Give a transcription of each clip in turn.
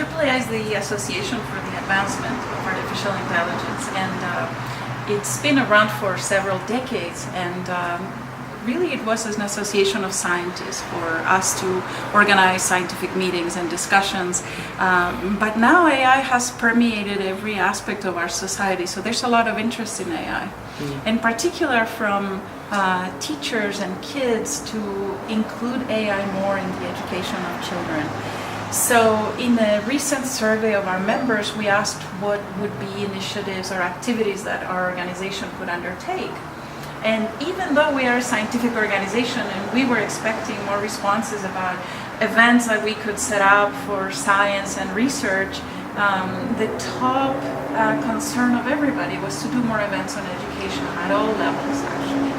AAAI is the Association for the Advancement of Artificial Intelligence, and it's been around for several decades, and really it was an association of scientists for us to organize scientific meetings and discussions. But now AI has permeated every aspect of our society, so there's a lot of interest in AI. In particular from teachers and kids to include AI more in the education of children. So in a recent survey of our members, we asked what would be initiatives or activities that our organization could undertake. And even though we are a scientific organization and we were expecting more responses about events that we could set up for science and research, the top concern of everybody was to do more events on education at all levels, actually.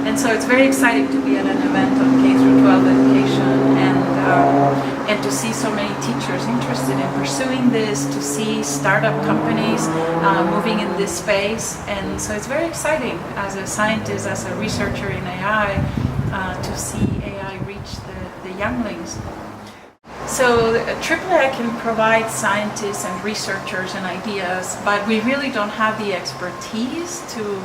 And so it's very exciting to be at an event on K-12 education and to see so many teachers interested in pursuing this, to see startup companies moving in this space. And so it's very exciting as a scientist, as a researcher in AI, to see AI reach the younglings. So AAAI can provide scientists and researchers and ideas, but we really don't have the expertise to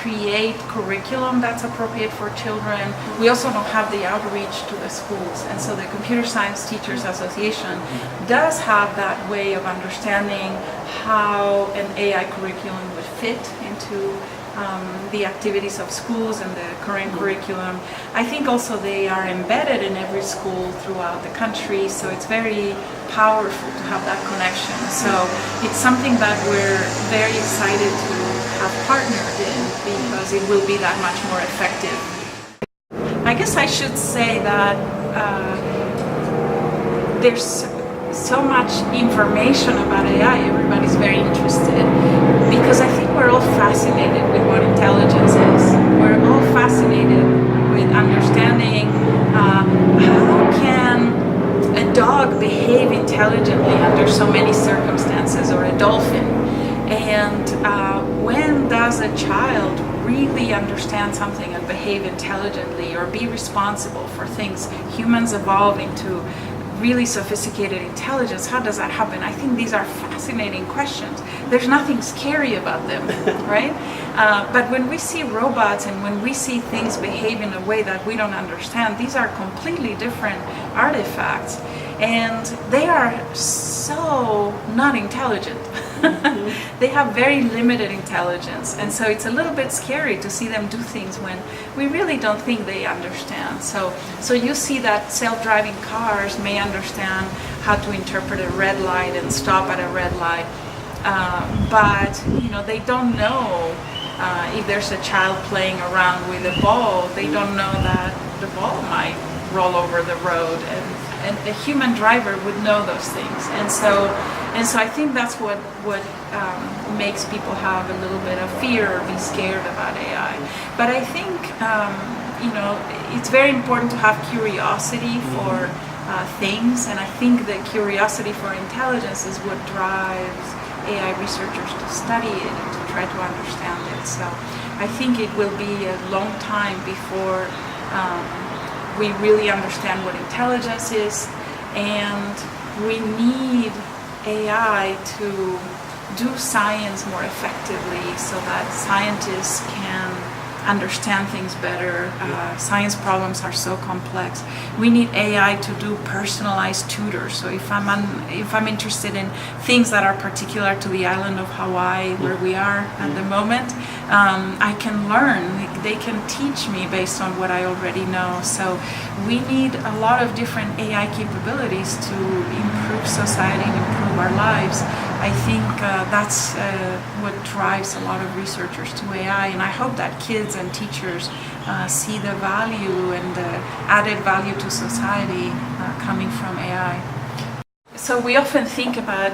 create curriculum that's appropriate for children. We also don't have the outreach to the schools, and so the Computer Science Teachers Association does have that way of understanding how an AI curriculum would fit into the activities of schools and the current curriculum. I think also they are embedded in every school throughout the country, so it's very powerful to have that connection. So it's something that we're very excited to have partnered in because it will be that much more effective. I guess I should say that there's so much information about AI, everybody's very interested, because I think we're all fascinated with what intelligence is. We're all fascinated with understanding how can a dog behave intelligently under so many circumstances, or a dolphin, and when does a child really understand something and behave intelligently or be responsible for things? Humans evolve into really sophisticated intelligence. How does that happen? I think these are fascinating questions. There's nothing scary about them, right? But when we see robots and when we see things behave in a way that we don't understand, these are completely different artifacts, and they are so not intelligent. They have very limited intelligence, and so it's a little bit scary to see them do things when we really don't think they understand. So you see that self-driving cars may understand how to interpret a red light and stop at a red light, but they don't know if there's a child playing around with a ball. They don't know that the ball might roll over the road, and a human driver would know those things. And so I think that's what makes people have a little bit of fear or be scared about AI. But I think it's very important to have curiosity for things, and I think that curiosity for intelligence is what drives AI researchers to study it and to try to understand it. So I think it will be a long time before we really understand what intelligence is, and we need AI to do science more effectively so that scientists can understand things better. Science problems are so complex. We need AI to do personalized tutors. So if I'm interested in things that are particular to the island of Hawaii, where we are at the moment, I can learn. They can teach me based on what I already know. So we need a lot of different AI capabilities to improve society and improve our lives. I think that's what drives a lot of researchers to AI, and I hope that kids and teachers see the value and the added value to society coming from AI. So we often think about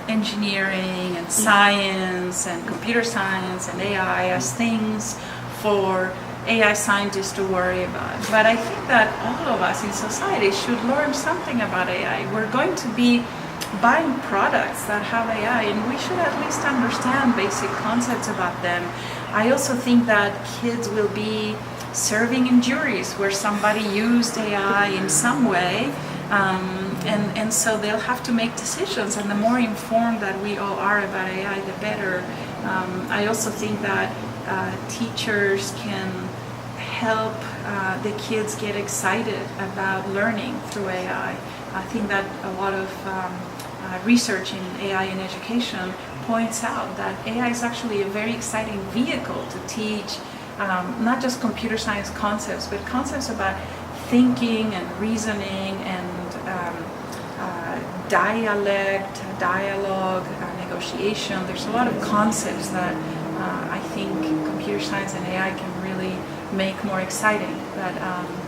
engineering and science and computer science and AI as things for AI scientists to worry about. But I think that all of us in society should learn something about AI. We're going to be buying products that have AI, and we should at least understand basic concepts about them. I also think that kids will be serving in juries where somebody used AI in some way and so they'll have to make decisions, and the more informed that we all are about AI, the better. I also think that teachers can help the kids get excited about learning through AI. I think that a lot of research in AI in education points out that AI is actually a very exciting vehicle to teach not just computer science concepts, but concepts about thinking and reasoning and dialogue, negotiation. There's a lot of concepts that I think computer science and AI can really make more exciting. But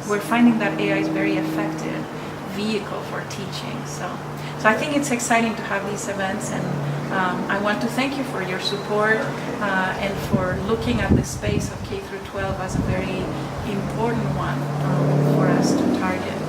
we're finding that AI is very effective vehicle for teaching. So I think it's exciting to have these events, and I want to thank you for your support and for looking at the space of K through 12 as a very important one for us to target.